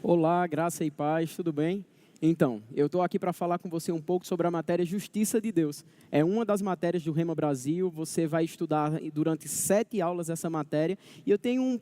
Olá, graça e paz, tudo bem? Então, eu estou aqui para falar com você um pouco sobre a matéria Justiça de Deus. É uma das matérias do Rema Brasil, você vai estudar durante 7 aulas essa matéria, e eu tenho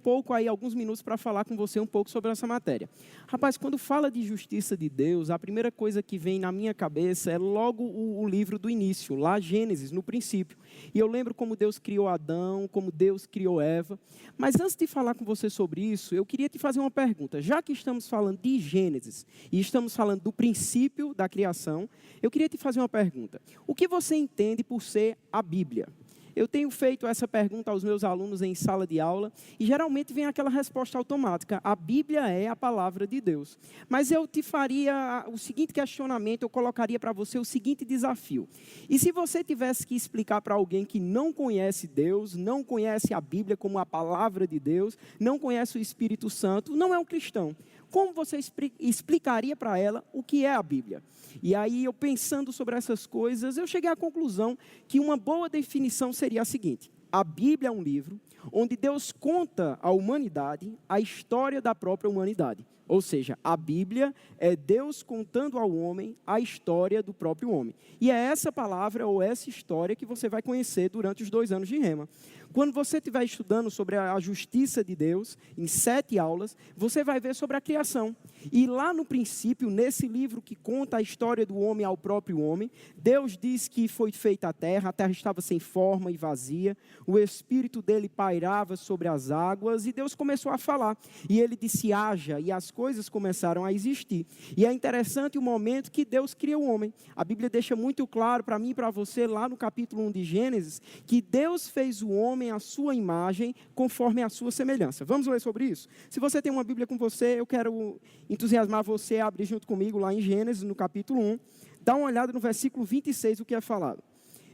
alguns minutos para falar com você um pouco sobre essa matéria. Rapaz, quando fala de Justiça de Deus, a primeira coisa que vem na minha cabeça é logo o livro do início, lá Gênesis, no princípio. E eu lembro como Deus criou Adão, como Deus criou Eva. Mas antes de falar com você sobre isso, eu queria te fazer uma pergunta. Já que estamos falando de Gênesis e estamos falando do princípio da criação, eu queria te fazer uma pergunta. O que você entende por ser a Bíblia? Eu tenho feito essa pergunta aos meus alunos em sala de aula e geralmente vem aquela resposta automática: a Bíblia é a palavra de Deus. Mas eu te faria o seguinte questionamento, eu colocaria para você o seguinte desafio. E se você tivesse que explicar para alguém que não conhece Deus, não conhece a Bíblia como a palavra de Deus, não conhece o Espírito Santo, não é um cristão, como você explicaria para ela o que é a Bíblia? E aí, eu pensando sobre essas coisas, eu cheguei à conclusão que uma boa definição seria a seguinte: a Bíblia é um livro onde Deus conta à humanidade a história da própria humanidade. Ou seja, a Bíblia é Deus contando ao homem a história do próprio homem. E é essa palavra ou essa história que você vai conhecer durante os 2 anos de Rema. Quando você estiver estudando sobre a justiça de Deus, em 7 aulas, você vai ver sobre a criação. E lá no princípio, nesse livro que conta a história do homem ao próprio homem, Deus diz que foi feita a terra estava sem forma e vazia, o Espírito dele pairava sobre as águas, e Deus começou a falar. E ele disse: haja, e as coisas começaram a existir. E é interessante o momento que Deus cria o homem. A Bíblia deixa muito claro para mim e para você, lá no capítulo 1 de Gênesis, que Deus fez o homem à sua imagem, conforme a sua semelhança. Vamos ler sobre isso? Se você tem uma Bíblia com você, eu quero entusiasmar você a abrir junto comigo lá em Gênesis, no capítulo 1. Dá uma olhada no versículo 26, o que é falado.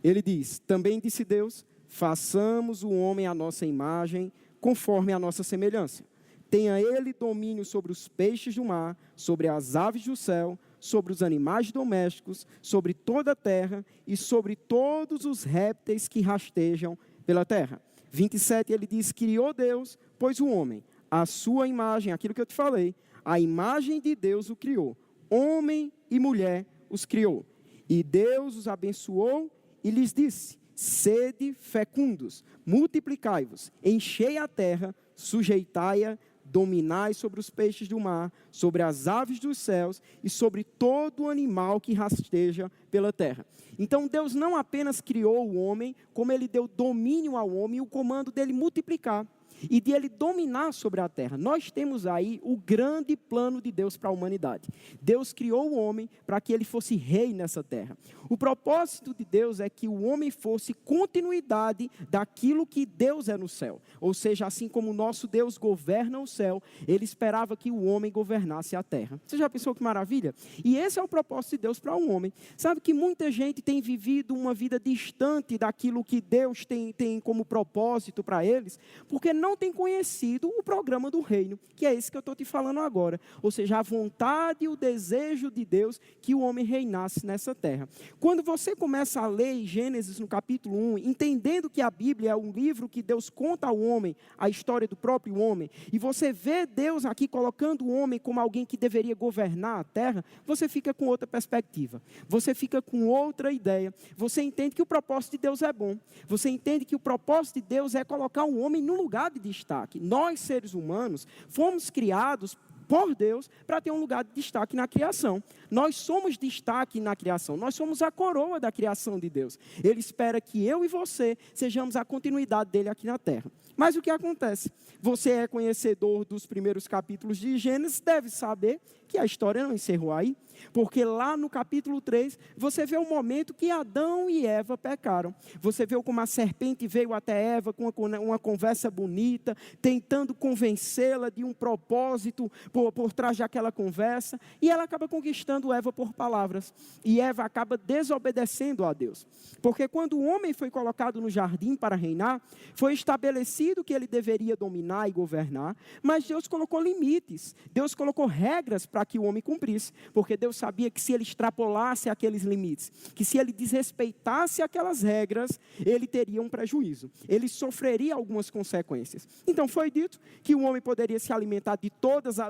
Ele diz: também disse Deus, façamos o homem à nossa imagem, conforme a nossa semelhança. Tenha ele domínio sobre os peixes do mar, sobre as aves do céu, sobre os animais domésticos, sobre toda a terra e sobre todos os répteis que rastejam pela terra. 27, ele diz: criou Deus, pois o homem, a sua imagem, aquilo que eu te falei, a imagem de Deus o criou. Homem e mulher os criou. E Deus os abençoou e lhes disse: sede fecundos, multiplicai-vos, enchei a terra, sujeitai-a, dominai sobre os peixes do mar, sobre as aves dos céus e sobre todo animal que rasteja pela terra. Então Deus não apenas criou o homem, como ele deu domínio ao homem e o comando dele multiplicar e de ele dominar sobre a terra. Nós temos aí o grande plano de Deus para a humanidade. Deus criou o homem para que ele fosse rei nessa terra. O propósito de Deus é que o homem fosse continuidade daquilo que Deus é no céu. Ou seja, assim como o nosso Deus governa o céu, ele esperava que o homem governasse a terra. Você já pensou que maravilha? E esse é o propósito de Deus para o homem. Sabe que muita gente tem vivido uma vida distante daquilo que Deus tem como propósito para eles, porque não tem conhecido o programa do reino, que é esse que eu estou te falando agora. Ou seja, a vontade e o desejo de Deus que o homem reinasse nessa terra. Quando você começa a ler em Gênesis no capítulo 1, entendendo que a Bíblia é um livro que Deus conta ao homem a história do próprio homem, e você vê Deus aqui colocando o homem como alguém que deveria governar a terra, você fica com outra perspectiva, você fica com outra ideia, você entende que o propósito de Deus é bom, você entende que o propósito de Deus é colocar o homem no lugar de destaque. Nós, seres humanos, fomos criados por Deus para ter um lugar de destaque na criação. Nós somos destaque na criação, nós somos a coroa da criação de Deus. Ele espera que eu e você sejamos a continuidade dele aqui na terra. Mas o que acontece? Você é conhecedor dos primeiros capítulos de Gênesis, deve saber que a história não encerrou aí, porque lá no capítulo 3, você vê o momento que Adão e Eva pecaram. Você vê como a serpente veio até Eva com uma conversa bonita, tentando convencê-la de um propósito por trás daquela conversa, e ela acaba conquistando Eva por palavras, e Eva acaba desobedecendo a Deus, porque quando o homem foi colocado no jardim para reinar, foi estabelecido que ele deveria dominar e governar, mas Deus colocou limites, Deus colocou regras para para que o homem cumprisse, porque Deus sabia que se ele extrapolasse aqueles limites, que se ele desrespeitasse aquelas regras, ele teria um prejuízo, ele sofreria algumas consequências. Então foi dito que o homem poderia se alimentar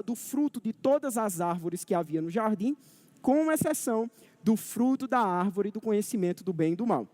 do fruto de todas as árvores que havia no jardim, com exceção do fruto da árvore do conhecimento do bem e do mal.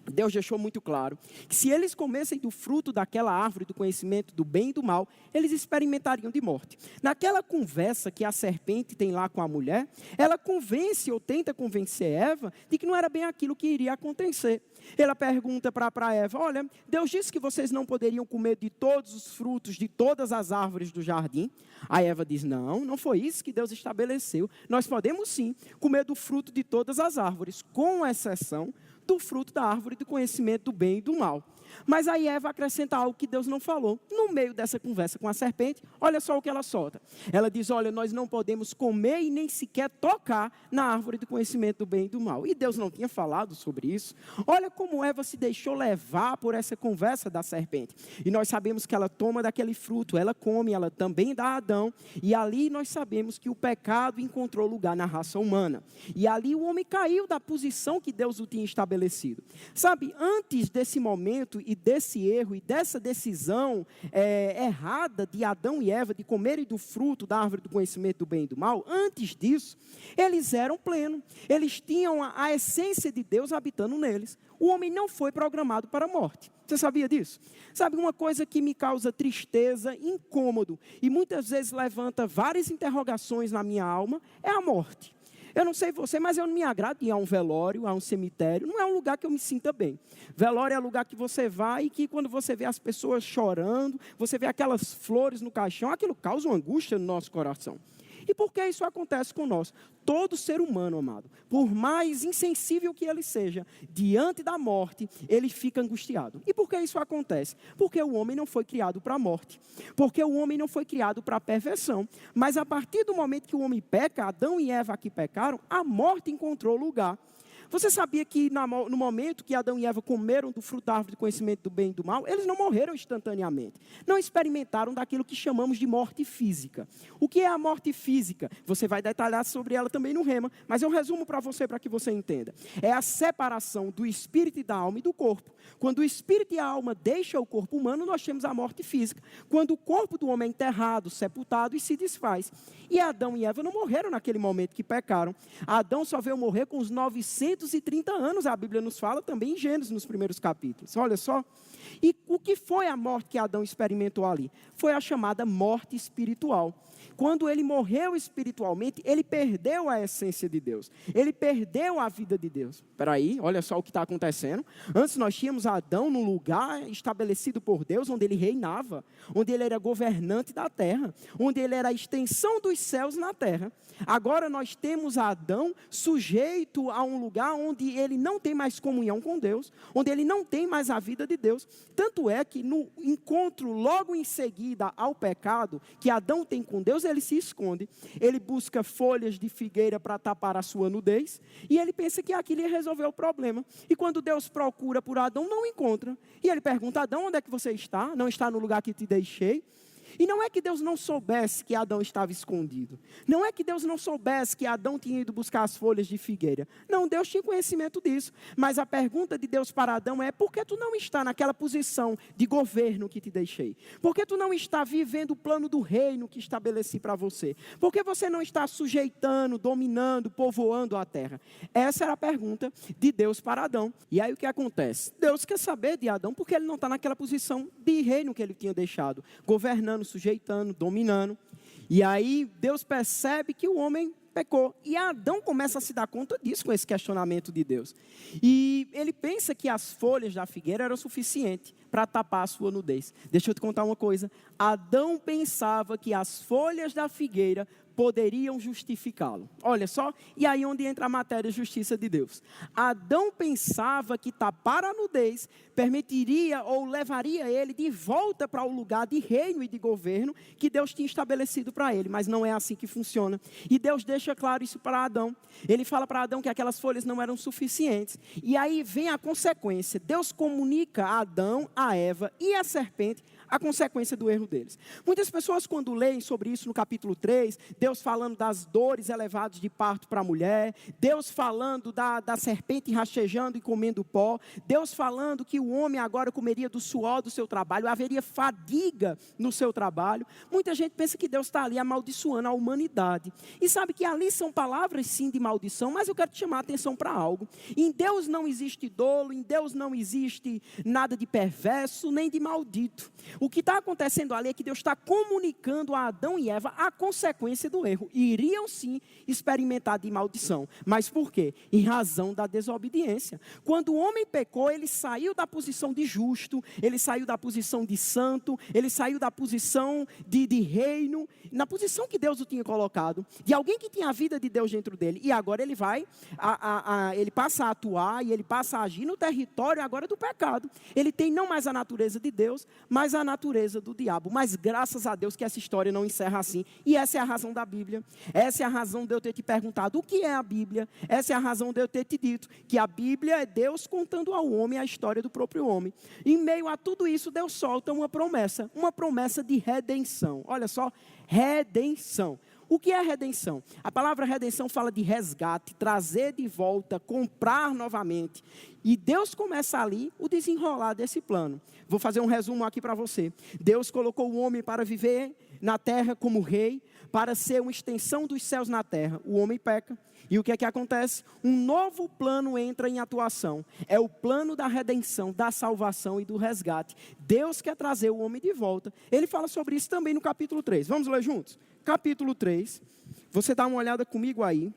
Deus deixou muito claro que se eles comessem do fruto daquela árvore do conhecimento do bem e do mal, eles experimentariam de morte. Naquela conversa que a serpente tem lá com a mulher, ela convence ou tenta convencer Eva de que não era bem aquilo que iria acontecer. Ela pergunta para Eva, olha, Deus disse que vocês não poderiam comer de todos os frutos de todas as árvores do jardim. A Eva diz, não foi isso que Deus estabeleceu. Nós podemos sim comer do fruto de todas as árvores, com exceção do fruto da árvore do conhecimento do bem e do mal. Mas aí Eva acrescenta algo que Deus não falou. No meio dessa conversa com a serpente, olha só o que ela solta. Ela diz, olha, nós não podemos comer e nem sequer tocar na árvore do conhecimento do bem e do mal. E Deus não tinha falado sobre isso. Olha como Eva se deixou levar por essa conversa da serpente. E nós sabemos que ela toma daquele fruto, ela come, ela também dá a Adão. E ali nós sabemos que o pecado encontrou lugar na raça humana. E ali o homem caiu da posição que Deus o tinha estabelecido. Sabe, antes desse momento e desse erro e dessa decisão errada de Adão e Eva de comerem do fruto da árvore do conhecimento do bem e do mal, antes disso, eles eram plenos, eles tinham a essência de Deus habitando neles. O homem não foi programado para a morte. Você sabia disso? Sabe, uma coisa que me causa tristeza, incômodo e muitas vezes levanta várias interrogações na minha alma, é a morte. Eu não sei você, mas eu não me agrado ir a um velório, a um cemitério. Não é um lugar que eu me sinta bem. Velório é lugar que você vai e que quando você vê as pessoas chorando, você vê aquelas flores no caixão, aquilo causa uma angústia no nosso coração. E por que isso acontece conosco? Todo ser humano, amado, por mais insensível que ele seja, diante da morte, ele fica angustiado. E por que isso acontece? Porque o homem não foi criado para a morte. Porque o homem não foi criado para a perversão. Mas a partir do momento que o homem peca, Adão e Eva aqui pecaram, a morte encontrou lugar. Você sabia que no momento que Adão e Eva comeram do fruto da árvore do conhecimento do bem e do mal, eles não morreram instantaneamente. Não experimentaram daquilo que chamamos de morte física. O que é a morte física? Você vai detalhar sobre ela também no Rema, mas eu resumo para que você entenda. É a separação do espírito e da alma e do corpo. Quando o espírito e a alma deixam o corpo humano, nós temos a morte física. Quando o corpo do homem é enterrado, sepultado e se desfaz. E Adão e Eva não morreram naquele momento que pecaram. Adão só veio morrer com os 930 anos, a Bíblia nos fala também em Gênesis, nos primeiros capítulos. Olha só. E o que foi a morte que Adão experimentou ali? Foi a chamada morte espiritual. Quando ele morreu espiritualmente, ele perdeu a essência de Deus. Ele perdeu a vida de Deus. Espera aí, olha só o que está acontecendo. Antes nós tínhamos Adão num lugar estabelecido por Deus, onde ele reinava, onde ele era governante da terra, onde ele era a extensão dos céus na terra. Agora nós temos Adão sujeito a um lugar onde ele não tem mais comunhão com Deus, onde ele não tem mais a vida de Deus. Tanto é que no encontro logo em seguida ao pecado que Adão tem com Deus, ele se esconde, ele busca folhas de figueira para tapar a sua nudez, e ele pensa que aquilo ia resolver o problema. E quando Deus procura por Adão, não encontra. E ele pergunta, Adão, onde é que você está? Não está no lugar que te deixei? E não é que Deus não soubesse que Adão estava escondido. Não é que Deus não soubesse que Adão tinha ido buscar as folhas de figueira. Não, Deus tinha conhecimento disso. Mas a pergunta de Deus para Adão é, por que tu não está naquela posição de governo que te deixei? Por que tu não está vivendo o plano do reino que estabeleci para você? Por que você não está sujeitando, dominando, povoando a terra? Essa era a pergunta de Deus para Adão. E aí o que acontece? Deus quer saber de Adão porque ele não está naquela posição de reino que ele tinha deixado, governando, sujeitando, dominando. E aí Deus percebe que o homem pecou. E Adão começa a se dar conta disso com esse questionamento de Deus. E ele pensa que as folhas da figueira eram suficientes para tapar a sua nudez. Deixa eu te contar uma coisa. Adão pensava que as folhas da figueira poderiam justificá-lo. Olha só, e aí onde entra a matéria justiça de Deus. Adão pensava que tapar a nudez permitiria ou levaria ele de volta para o lugar de reino e de governo que Deus tinha estabelecido para ele, mas não é assim que funciona. E Deus deixa claro isso para Adão. Ele fala para Adão que aquelas folhas não eram suficientes. E aí vem a consequência. Deus comunica a Adão, a Eva e a serpente a consequência do erro deles. Muitas pessoas, quando leem sobre isso no capítulo 3, Deus falando das dores elevadas de parto para a mulher, Deus falando da serpente rastejando e comendo pó, Deus falando que o homem agora comeria do suor do seu trabalho, haveria fadiga no seu trabalho. Muita gente pensa que Deus está ali amaldiçoando a humanidade. E sabe que ali são palavras sim de maldição, mas eu quero te chamar a atenção para algo. Em Deus não existe dolo, em Deus não existe nada de perverso, nem de maldito. O que está acontecendo ali é que Deus está comunicando a Adão e Eva a consequência do erro. Iriam sim experimentar de maldição. Mas por quê? Em razão da desobediência. Quando o homem pecou, ele saiu da posição de justo, ele saiu da posição de santo, ele saiu da posição de reino, na posição que Deus o tinha colocado, de alguém que tinha a vida de Deus dentro dele. E agora ele vai, ele passa a atuar e ele passa a agir no território agora do pecado. Ele tem não mais a natureza de Deus, mas a natureza do diabo. Mas graças a Deus que essa história não encerra assim. E essa é a razão da Bíblia. Essa é a razão de eu ter te perguntado o que é a Bíblia. Essa é a razão de eu ter te dito que a Bíblia é Deus contando ao homem a história do próprio homem. Em meio a tudo isso, Deus solta uma promessa de redenção. Olha só, redenção. O que é redenção? A palavra redenção fala de resgate, trazer de volta, comprar novamente. E Deus começa ali o desenrolar desse plano. Vou fazer um resumo aqui para você. Deus colocou o homem para viver na terra como rei, para ser uma extensão dos céus na terra. O homem peca. E o que é que acontece? Um novo plano entra em atuação. É o plano da redenção, da salvação e do resgate. Deus quer trazer o homem de volta. Ele fala sobre isso também no capítulo 3. Vamos ler juntos? Capítulo 3. Você dá uma olhada comigo aí.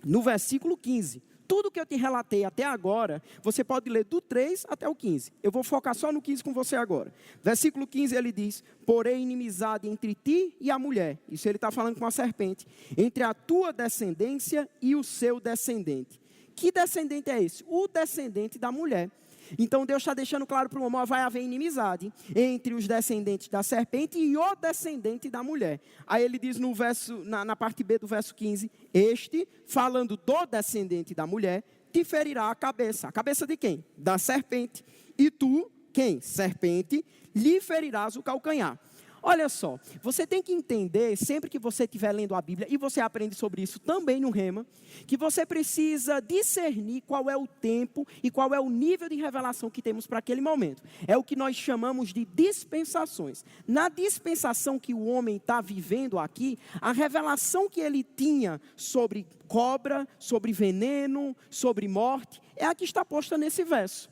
No versículo 15. Tudo que eu te relatei até agora, você pode ler do 3 até o 15. Eu vou focar só no 15 com você agora. Versículo 15 ele diz: porém inimizade entre ti e a mulher. Isso ele está falando com a serpente. Entre a tua descendência e o seu descendente. Que descendente é esse? O descendente da mulher. Então Deus está deixando claro para o homem: vai haver inimizade entre os descendentes da serpente e o descendente da mulher. Aí ele diz no verso, na parte B do verso 15: este, falando do descendente da mulher, te ferirá a cabeça. A cabeça de quem? Da serpente. E tu, quem? Serpente, lhe ferirás o calcanhar. Olha só, você tem que entender, sempre que você estiver lendo a Bíblia, e você aprende sobre isso também no Rema, que você precisa discernir qual é o tempo e qual é o nível de revelação que temos para aquele momento. É o que nós chamamos de dispensações. Na dispensação que o homem está vivendo aqui, a revelação que ele tinha sobre cobra, sobre veneno, sobre morte, é a que está posta nesse verso.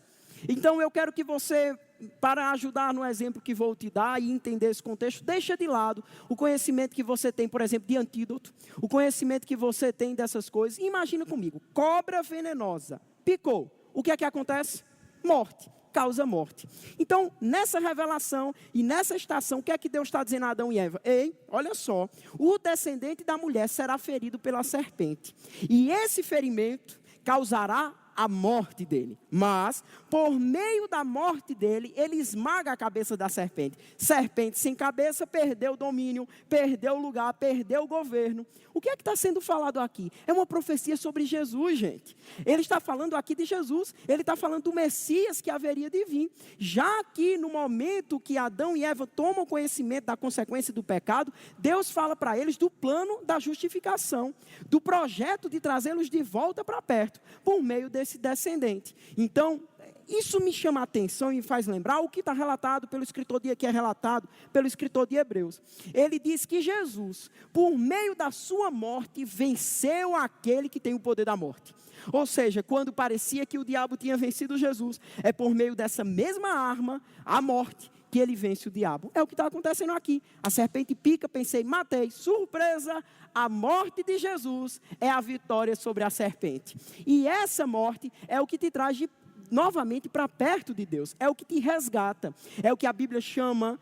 Então eu quero que você, para ajudar no exemplo que vou te dar e entender esse contexto, deixa de lado o conhecimento que você tem, por exemplo, de antídoto, o conhecimento que você tem dessas coisas. Imagina comigo, cobra venenosa, picou, o que é que acontece? Morte, causa morte. Então, nessa revelação e nessa estação, o que é que Deus está dizendo a Adão e Eva? Ei, olha só, o descendente da mulher será ferido pela serpente, e esse ferimento causará a morte dele, mas por meio da morte dele, ele esmaga a cabeça da serpente. Serpente sem cabeça perdeu o domínio, perdeu o lugar, perdeu o governo. O que é que está sendo falado aqui? É uma profecia sobre Jesus, gente. Ele está falando aqui de Jesus, ele está falando do Messias que haveria de vir. Já que no momento que Adão e Eva tomam conhecimento da consequência do pecado, Deus fala para eles do plano da justificação, do projeto de trazê-los de volta para perto, por meio desse descendente. Então, isso me chama a atenção e me faz lembrar o que está relatado pelo escritor que é relatado pelo escritor de Hebreus. Ele diz que Jesus, por meio da sua morte, venceu aquele que tem o poder da morte. Ou seja, quando parecia que o diabo tinha vencido Jesus, é por meio dessa mesma arma, a morte, que ele vence o diabo. É o que está acontecendo aqui. A serpente pica, pensei, matei. Surpresa, a morte de Jesus é a vitória sobre a serpente. E essa morte é o que te traz novamente para perto de Deus. É o que te resgata. É o que a Bíblia chama,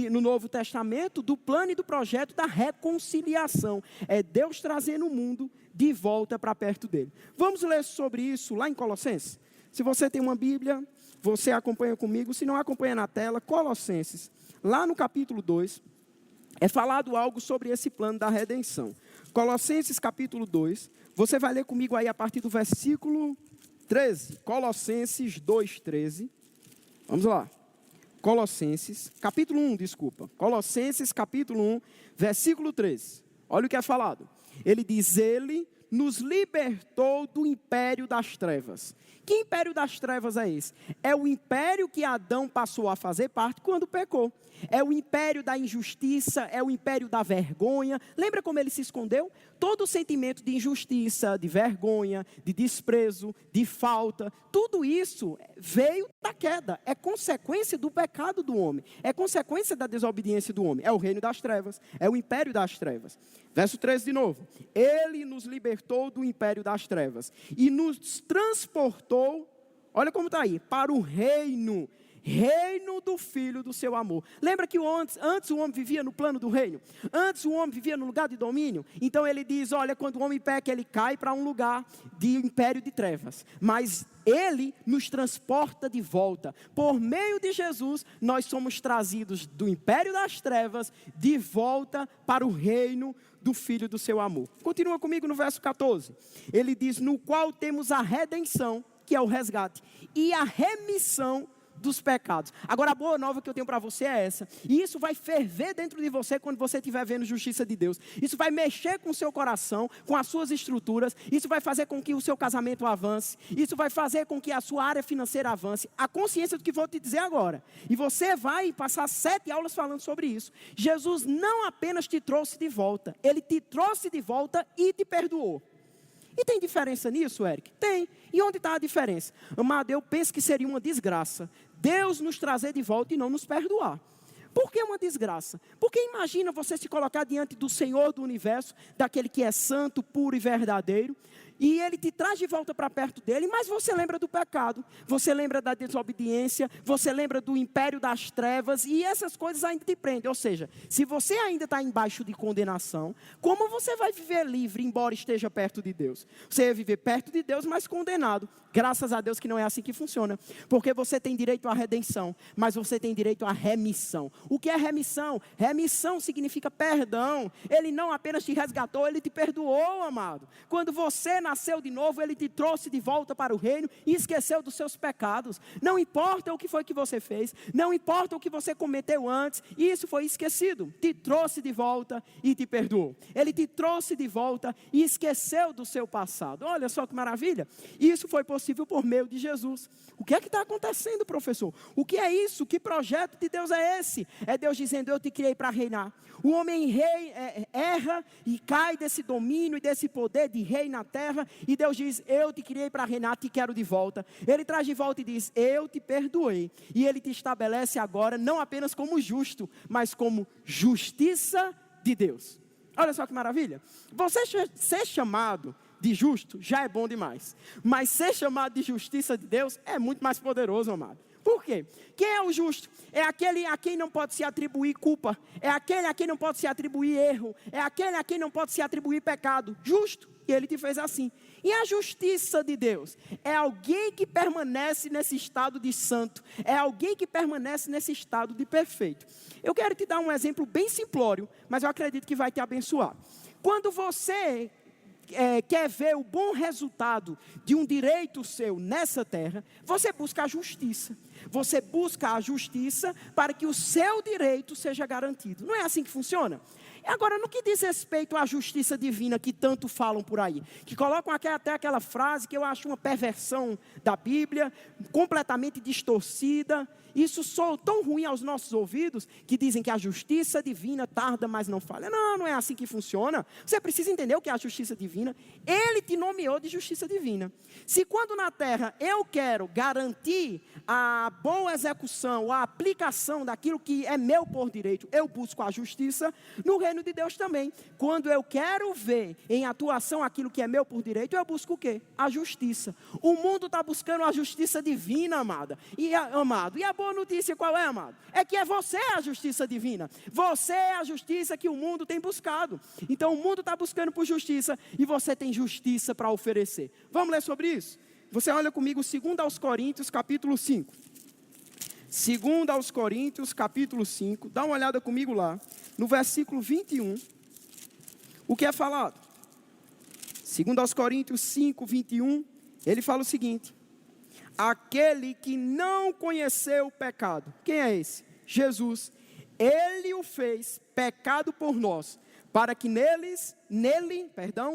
no Novo Testamento, do plano e do projeto da reconciliação. É Deus trazendo o mundo de volta para perto dele. Vamos ler sobre isso lá em Colossenses? Se você tem uma Bíblia, você acompanha comigo. Se não, acompanha na tela. Colossenses, lá no capítulo 2, é falado algo sobre esse plano da redenção. Colossenses capítulo 2, você vai ler comigo aí a partir do versículo 13. Colossenses 2, 13. Vamos lá. Colossenses, capítulo 1, desculpa. Colossenses capítulo 1, versículo 13. Olha o que é falado. Ele diz, ele nos libertou do império das trevas. Que império das trevas é esse? É o império que Adão passou a fazer parte quando pecou. É o império da injustiça, é o império da vergonha. Lembra como ele se escondeu? Todo o sentimento de injustiça, de vergonha, de desprezo, de falta, tudo isso veio da queda. É consequência do pecado do homem. É consequência da desobediência do homem. É o reino das trevas, é o império das trevas. Verso 13 de novo. Ele nos libertou do império das trevas e nos transportou, olha como está aí, para o reino do Filho do seu amor. Lembra que antes o homem vivia no plano do reino? Antes o homem vivia no lugar de domínio? Então ele diz, olha, quando o homem peca, ele cai para um lugar de império de trevas. Mas ele nos transporta de volta. Por meio de Jesus, nós somos trazidos do império das trevas de volta para o reino do Filho do seu amor. Continua comigo no verso 14. Ele diz, no qual temos a redenção, que é o resgate, e a remissão dos pecados. Agora a boa nova que eu tenho para você é essa. E isso vai ferver dentro de você quando você estiver vendo justiça de Deus. Isso vai mexer com o seu coração, com as suas estruturas. Isso vai fazer com que o seu casamento avance. Isso vai fazer com que a sua área financeira avance. A consciência do que vou te dizer agora. E você vai passar 7 aulas falando sobre isso. Jesus não apenas te trouxe de volta. Ele te trouxe de volta e te perdoou. E tem diferença nisso, Eric? Tem. E onde está a diferença? Amado, eu penso que seria uma desgraça Deus nos trazer de volta e não nos perdoar. Por que uma desgraça? Porque imagina você se colocar diante do Senhor do universo, daquele que é santo, puro e verdadeiro, e Ele te traz de volta para perto dEle, mas você lembra do pecado, você lembra da desobediência, você lembra do império das trevas, e essas coisas ainda te prendem. Ou seja, se você ainda está embaixo de condenação, como você vai viver livre, embora esteja perto de Deus? Você vai viver perto de Deus, mas condenado. Graças a Deus que não é assim que funciona, porque você tem direito à redenção, mas você tem direito à remissão. O que é remissão? Remissão significa perdão. Ele não apenas te resgatou, Ele te perdoou, amado. Quando você nasceu de novo, Ele te trouxe de volta para o reino e esqueceu dos seus pecados. Não importa o que foi que você fez, não importa o que você cometeu antes, isso foi esquecido. Te trouxe de volta e te perdoou. Ele te trouxe de volta e esqueceu do seu passado. Olha só que maravilha. Isso foi possível por meio de Jesus. O que é que está acontecendo, professor? O que é isso? Que projeto de Deus é esse? É Deus dizendo, eu te criei para reinar. O homem erra e cai desse domínio e desse poder de rei na terra, e Deus diz, eu te criei para reinar, te quero de volta. Ele traz de volta e diz, eu te perdoei. E Ele te estabelece agora, não apenas como justo, mas como justiça de Deus. Olha só que maravilha. Você ser chamado de justo já é bom demais. Mas ser chamado de justiça de Deus é muito mais poderoso, amado. Por quê? Quem é o justo? É aquele a quem não pode se atribuir culpa. É aquele a quem não pode se atribuir erro. É aquele a quem não pode se atribuir pecado. Justo. E Ele te fez assim. E a justiça de Deus? É alguém que permanece nesse estado de santo. É alguém que permanece nesse estado de perfeito. Eu quero te dar um exemplo bem simplório, mas eu acredito que vai te abençoar. Quando você quer ver o bom resultado de um direito seu nessa terra, você busca a justiça. Você busca a justiça para que o seu direito seja garantido. Não é assim que funciona? Agora, no que diz respeito à justiça divina que tanto falam por aí, que colocam até aquela frase que eu acho uma perversão da Bíblia, completamente distorcida, isso soa tão ruim aos nossos ouvidos, que dizem que a justiça divina tarda, mas não falha. Não, não é assim que funciona. Você precisa entender o que é a justiça divina. Ele te nomeou de justiça divina. Se quando na terra eu quero garantir a boa execução, a aplicação daquilo que é meu por direito, eu busco a justiça, no reino de Deus também. Quando eu quero ver em atuação aquilo que é meu por direito, eu busco o quê? A justiça. O mundo está buscando a justiça divina, amado. E a boa notícia qual é, amado? É que você a justiça divina. Você é a justiça que o mundo tem buscado. Então o mundo está buscando por justiça e você tem justiça para oferecer. Vamos ler sobre isso? Você olha comigo 2 Coríntios capítulo 5. 2 Coríntios capítulo 5. Dá uma olhada comigo lá. No versículo 21. O que é falado? 2 Coríntios 5, 21. Ele fala o seguinte: aquele que não conheceu o pecado. Quem é esse? Jesus. Ele o fez pecado por nós, para que nele,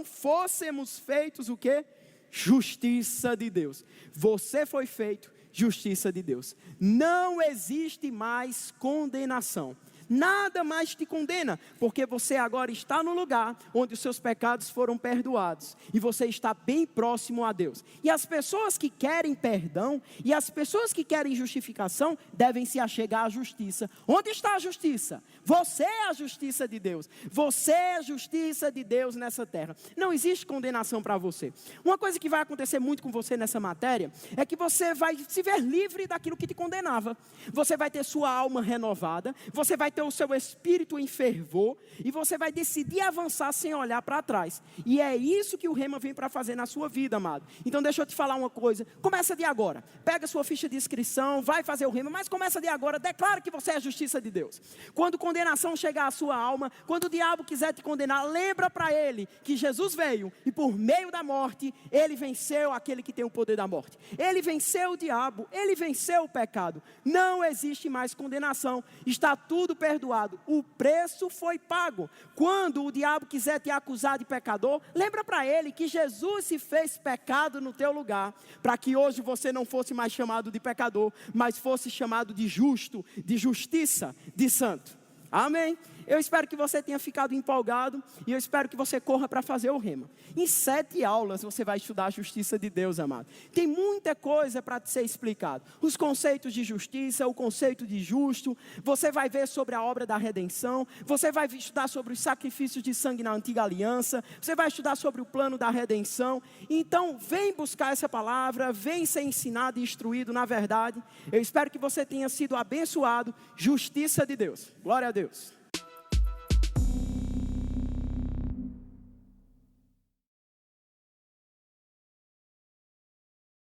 fôssemos feitos o quê? Justiça de Deus. Você foi feito justiça de Deus. Não existe mais condenação. Nada mais te condena, porque você agora está no lugar onde os seus pecados foram perdoados, e você está bem próximo a Deus. E as pessoas que querem perdão, e as pessoas que querem justificação, devem se achegar à justiça. Onde está a justiça? Você é a justiça de Deus. Você é a justiça de Deus nessa terra. Não existe condenação para você. Uma coisa que vai acontecer muito com você nessa matéria, é que você vai se ver livre daquilo que te condenava. Você vai ter sua alma renovada, você vai ter o seu espírito em fervor, e você vai decidir avançar sem olhar para trás. E é isso que o Rema vem para fazer na sua vida, amado. Então deixa eu te falar uma coisa, começa de agora, pega sua ficha de inscrição, vai fazer o Rema, mas começa de agora, declara que você é a justiça de Deus. Quando condenação chegar à sua alma, quando o diabo quiser te condenar, lembra para ele que Jesus veio, e por meio da morte, ele venceu aquele que tem o poder da morte. Ele venceu o diabo, ele venceu o pecado. Não existe mais condenação, está tudo perdoado, o preço foi pago. Quando o diabo quiser te acusar de pecador, lembra para ele que Jesus se fez pecado no teu lugar, para que hoje você não fosse mais chamado de pecador, mas fosse chamado de justo, de justiça, de santo. Amém? Eu espero que você tenha ficado empolgado, e eu espero que você corra para fazer o Rema. Em 7 aulas você vai estudar a justiça de Deus, amado. Tem muita coisa para ser explicado. Os conceitos de justiça, o conceito de justo, você vai ver sobre a obra da redenção, você vai estudar sobre os sacrifícios de sangue na antiga aliança, você vai estudar sobre o plano da redenção. Então vem buscar essa palavra, vem ser ensinado e instruído na verdade. Eu espero que você tenha sido abençoado. Justiça de Deus. Glória a Deus.